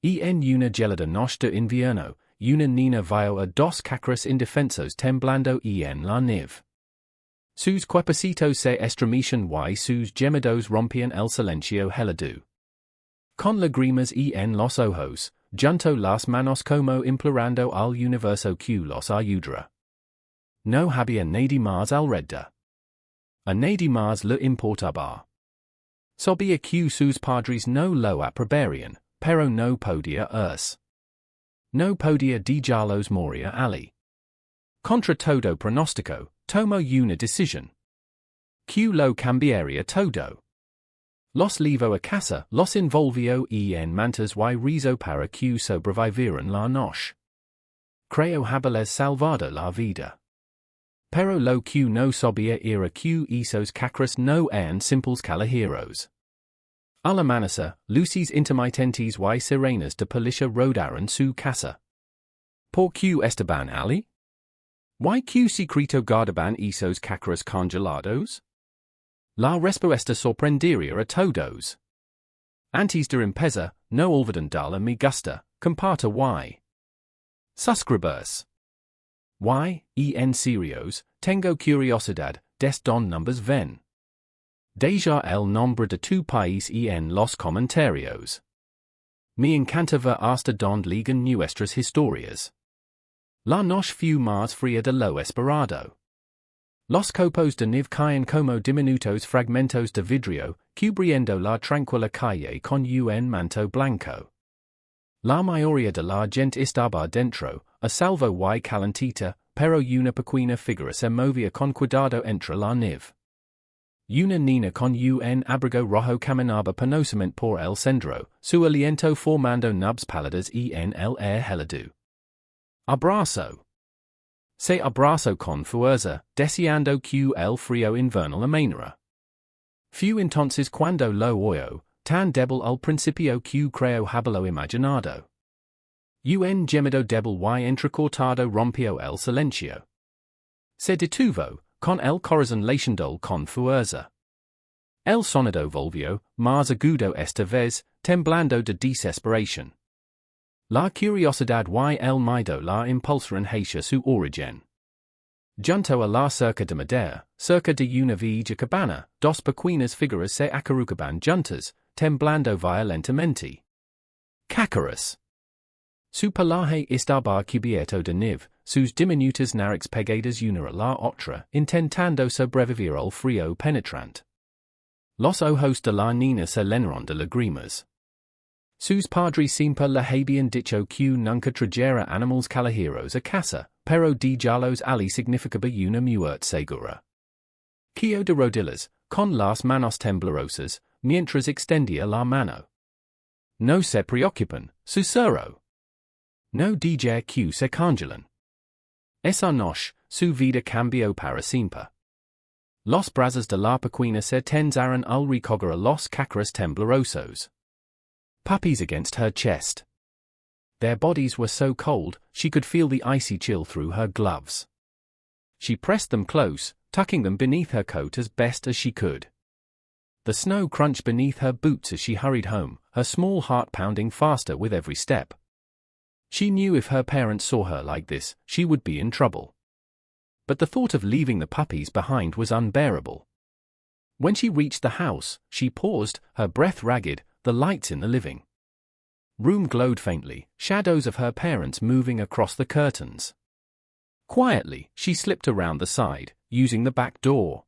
una gelada noche de invierno, una niña vio a dos cacros indefensos temblando en la nieve. Sus cuerpecitos se estremecen y sus gemidos rompían el silencio helado. Con lágrimas en los ojos, junto las manos como implorando al universo que los ayudara. No había nadie más alrededor. A nadie más le importaba. Sabía que sus padres no lo aprobarían, pero no podía irse. No podía dejarlos morir allí. Contra todo pronóstico, tomó una decisión. Que lo cambiaría todo. Los llevó a casa, los envolvió en mantas y rezo para que sobrevivieran la noche. Creo haberles salvado la vida. Pero lo que no sabía era que esos cacros no eran simples calajeros. Al amanecer, luces intermitentes y sirenas de policía rodearon su casa. ¿Por qué estaban allí? ¿Y qué secreto guardaban esos cacros congelados? La respuesta sorprendería a todos. Antes de empezar, no olviden darle me gusta, comparta y suscribirse. En serios, tengo curiosidad, des don numbers ven. Deja el nombre de tu país en los comentarios. Me encanta ver hasta donde llegan nuestras historias. La noche fue más fría de lo esperado. Los copos de nieve caen como diminutos fragmentos de vidrio, cubriendo la tranquila calle con un manto blanco. La mayoría de la gente estaba dentro, a salvo y calentita, pero una pequeña figura se movía con cuidado entre la nieve. Una niña con un abrigo rojo caminaba penosamente por el centro, su aliento formando nubes pálidas en el aire helado. Abrazo. Se abrazó con fuerza, deseando que el frío invernal amainara. Fue entonces cuando lo oyó, tan débil al principio que creo haberlo imaginado. Un gemido débil y entrecortado rompió el silencio. Se detuvo, con el corazón latiendo con fuerza. El sonido volvió, más agudo esta vez, temblando de desesperación. La curiosidad y el miedo la impulsaron hacia su origen. Junto a la cerca de madera, cerca de una vieja cabana, dos pequeñas figuras se acurrucaban juntas, temblando violentamente. Cácaras. Su pelaje estaba cubierto de nieve, sus diminutas narices pegadas una a la otra, intentando sobrevivir al frío penetrante. Los ojos de la niña se llenaron de lágrimas. Sus padres siempre le habían dicho que nunca trajera animales callejeros a casa, pero dejarlos allí significaba una muerte segura. Quedó de rodillas, con las manos temblorosas, mientras extendía la mano. No se preocupen, susurró. No dejar que se congelan. Esa noche, su vida cambió para siempre. Los brazos de la pequeña se tensaron al recoger a los cacros temblorosos. Puppies against her chest. Their bodies were so cold, she could feel the icy chill through her gloves. She pressed them close, tucking them beneath her coat as best as she could. The snow crunched beneath her boots as she hurried home, her small heart pounding faster with every step. She knew if her parents saw her like this, she would be in trouble. But the thought of leaving the puppies behind was unbearable. When she reached the house, she paused, her breath ragged, the lights in the living room glowed faintly, shadows of her parents moving across the curtains. Quietly, she slipped around the side, using the back door.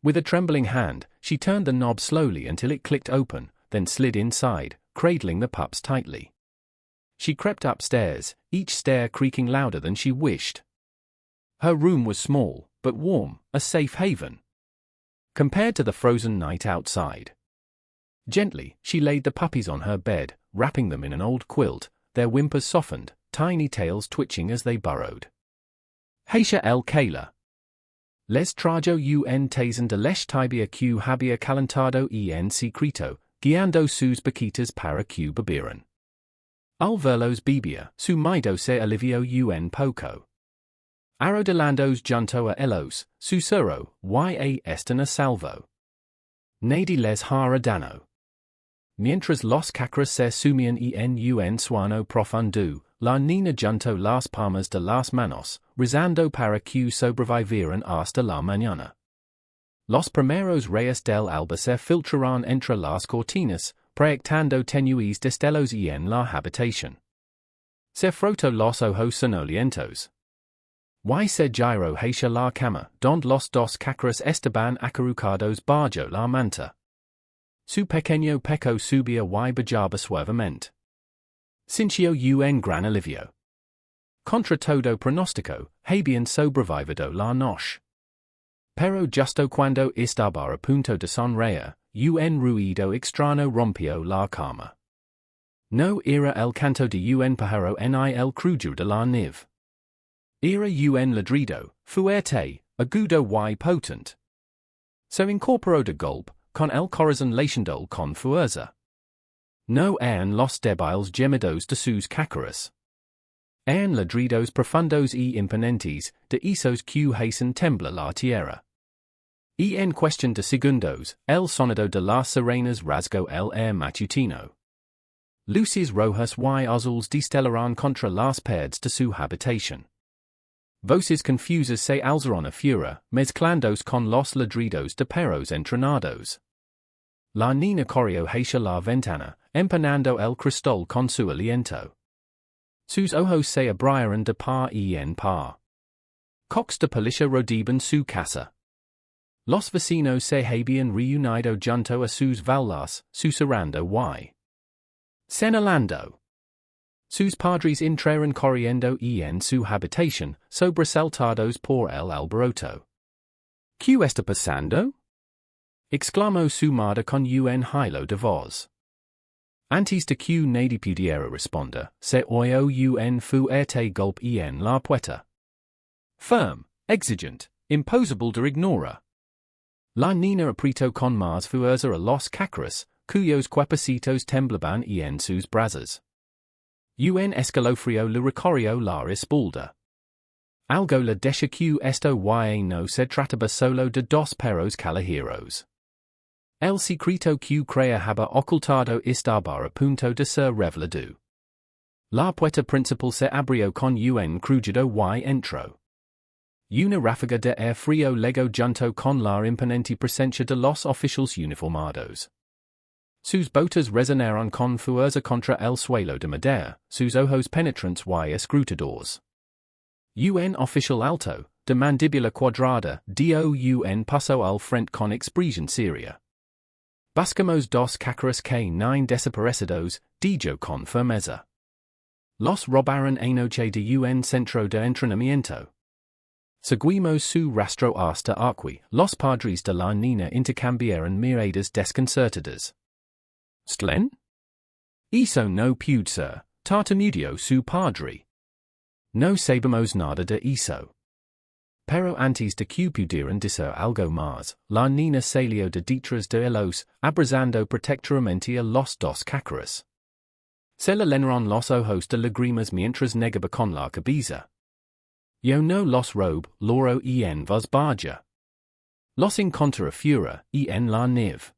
With a trembling hand, she turned the knob slowly until it clicked open, then slid inside, cradling the pups tightly. She crept upstairs, each stair creaking louder than she wished. Her room was small, but warm, a safe haven. Compared to the frozen night outside. Gently, she laid the puppies on her bed, wrapping them in an old quilt, their whimpers softened, tiny tails twitching as they burrowed. Hacia el Kayla. Les trajo un tazen de leche tibia que había calentado en secreto, guiando sus paquitas para que bebieran. Al verlos bebía, su miedo se alivió un poco. Arrodillandos junto a ellos, susurró, están a salvo. Nadie les hará daño. Mientras los cacres se sumían en un sueño profundo, la niña junto las palmas de las manos, rezando para que sobrevivieran hasta la mañana. Los primeros rayos del alba se filtraron entre las cortinas, proyectando tenues destellos en la habitación. Se frotó los ojos sonolientos. Y se giró hacia la cama, donde los dos cacres estaban acurrucados bajo la manta. Su pequeño pecho subía y bajaba suavemente. Sintió un gran alivio. Contra todo pronóstico, habían sobrevivido la noche. Pero justo cuando estaba a punto de sonreír, un ruido extraño rompió la calma. No era el canto de un pájaro ni el crujir de la nieve. Era un ladrido, fuerte, agudo y potente. Se incorporó de golpe, con el corazón latiendo con fuerza. No eran los débiles gemidos de sus cacres. Eran ladridos profundos y imponentes, de esos que hacen temblar la tierra. Y en cuestión de segundos, el sonido de las sirenas rasgó el air matutino. Luces rojas y azules destellaron contra las paredes de su habitación. Voces confusas se alzaron afuera, mezclándose con los ladridos de perros entrenados. La niña corrió hacia la ventana, empanando el cristal con su aliento. Sus ojos se abrieron de par en par. Coches de policía rodeaban su casa. Los vecinos se habían reunido junto a sus vallas, susurrando y señalando. Sus padres entraron corriendo en su habitación, sobresaltados por el alboroto. ¿Qué está pasando? Exclamó su madre con un hilo de voz. Antes de que nadie pudiera responder, se oyó un fuerte golpe en la puerta. Firm, exigent, imposible de ignorar. La niña apretó con más fuerza a los cacres, cuyos cuerpecitos temblaban en sus brazos. Un escalofrío le recorrió la espalda. Algo le deja que esto y no se trataba solo de dos perros callejeros. El secreto que creaba ocultado estaba a punto de ser revelado. La puerta principal se abrió con un crujido y entró. Una ráfaga de aire frío llegó junto con la imponente presencia de los oficiales uniformados. Sus botas resonaron con fuerza contra el suelo de madera, sus ojos penetrantes y escrutadores. Un oficial alto, de mandíbula cuadrada, dio un paso al frente con expresión seria. Buscamos dos cacres que no desaparecidos, dijo con firmeza. Los robaron anoche de un centro de entrenamiento. Seguimos su rastro hasta aquí. Los padres de la niña intercambiaron miradas desconcertadas. ¿Stlen? Eso no puede ser, tartamudeó su padre. No sabemos nada de eso. Pero antes de que pudieran decir algo más, la niña salió de detrás de ellos, abrazando protectoramente a los dos cacres. Se le llenaron los ojos de lágrimas mientras negaba con la cabeza. Yo no los robo, loro en vos vaya. Los encontré afuera, en la nieve.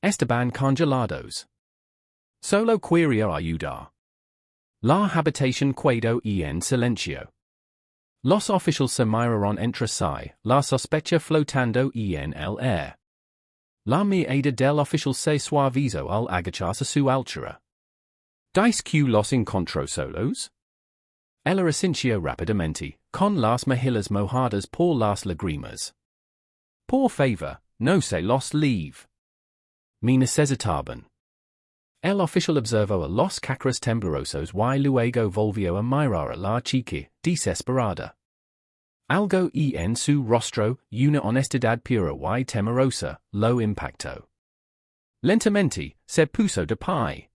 Estaban congelados. Solo quería ayudar. La habitación quedó en silencio. Los oficiales se miraron entre sí, la sospecha flotando en el aire. La mirada del oficial se suavizó al agacharse su altura. ¿Dice que los encontró solos? Ella asintió rápidamente, con las mejillas mojadas por las lágrimas. Por favor, no se los leave. Me necesitaban. El oficial observó a los cacres temblorosos y luego volvió a mirar a la chica, desesperada. Algo en su rostro, una honestidad pura y temerosa, lo impactó. Lentamente, se puso de pie.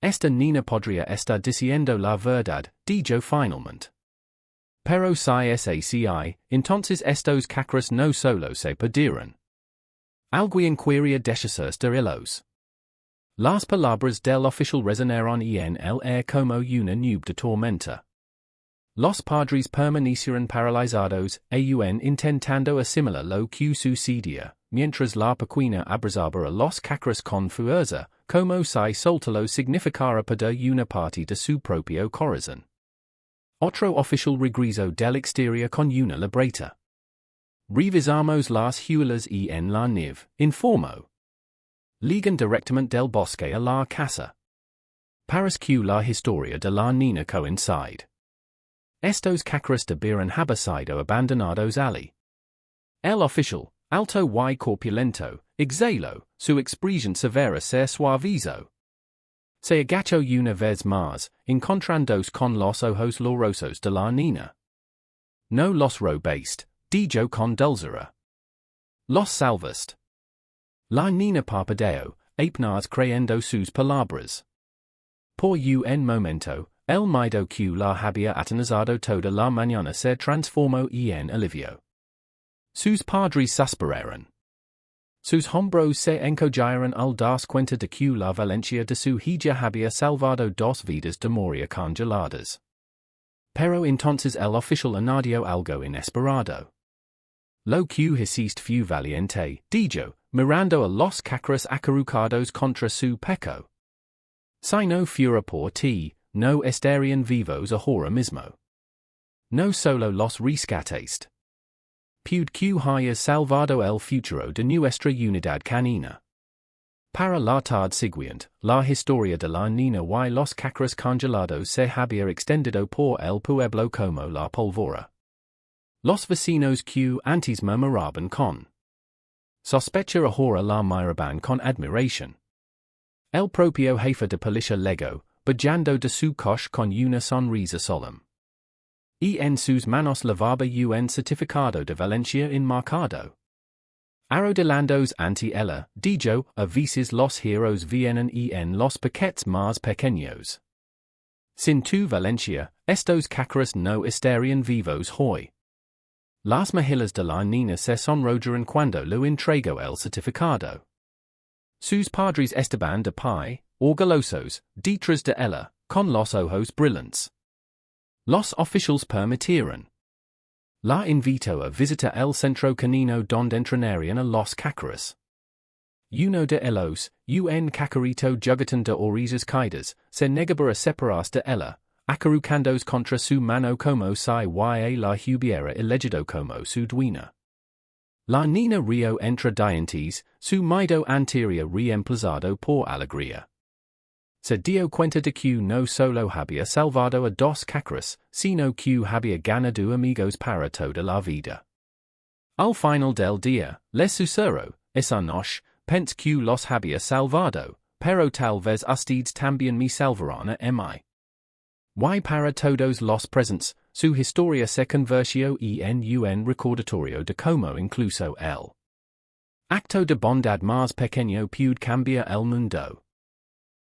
Esta niña podría estar diciendo la verdad, dijo finalmente. Pero si es así, entonces estos cacres no solo se perdieron. Alguien quería deshacerse de ellos. Las palabras del oficial resonaron en el aire como una nube de tormenta. Los padres permanecieron paralizados, aún intentando asimilar lo que sucedía, mientras la pequeña abrazaba a los cacros con fuerza, como si soltalo significara perder una parte de su propio corazón. Otro oficial regreso del exterior con una libreta. Revisamos las huellas y en la nieve, informó. Ligan directamente del bosque a la casa. Paris que la historia de la niña coincide. Estos cacros debieron haber sido abandonados allí. El oficial, alto y corpulento, exhaló, su expresión severa se suavizó. Se agachó una vez más, encontrándose con los ojos llorosos de la niña. No los robaste, dijo con dulzura. Los salvaste. La niña parpadeó, apenas creyendo sus palabras. Por un momento, el miedo que la había atenazado toda la mañana se transformó en alivio. Sus padres suspiraron. Sus hombros se encogieron al das cuenta de que la valencia de su hija había salvado dos vidas de morir congeladas. Pero entonces el oficial añadió algo inesperado. Lo que hiciste fue valiente, dijo, mirando a los cacros acurrucados contra su pecho. Si no fuera por ti, no estarían vivos ahora mismo. No solo los rescataste. Pude que hayas salvado el futuro de nuestra unidad canina. Para la tarde siguiente, la historia de la niña y los cacros congelados se había extendido por el pueblo como la pólvora. Los vecinos que antes murmuraban con sospecha ahora la miraban con admiración. El propio jefe de policía legó, bajando de su coche con una sonrisa solemne. Y en sus manos llevaba un certificado de Valencia enmarcado. Arrodillándose ante ella, dijo, a veces los heroes vienen en los paquetes más pequeños. Sin tu Valencia, estos cacros no estarían vivos hoy. Las mejillas de la niña se sonrojaron cuando le entregó el certificado. Sus padres estaban de pie, orgullosos, detrás de ella, con los ojos brillantes. Los oficiales permitieron. La invitó a visitar el centro canino donde entrenarían a los cacros. Uno de ellos, un cacarito juguetón de orejas caídas, se negaba a separarse de ella, acurrucándose contra su mano como si la hubiera elegido como su dueña. La niña rió entre dientes, su miedo anterior reemplazado por alegría. Se dio cuenta de que no solo había salvado a dos cacros, sino que había ganado amigos para toda la vida. Al final del día, les susurró, esa noche, pensé que los había salvado, pero tal vez ustedes también me salvarán a mí. Y para todos los presentes, su historia se convirtió en un recordatorio de cómo incluso el acto de bondad más pequeño puede cambiar el mundo.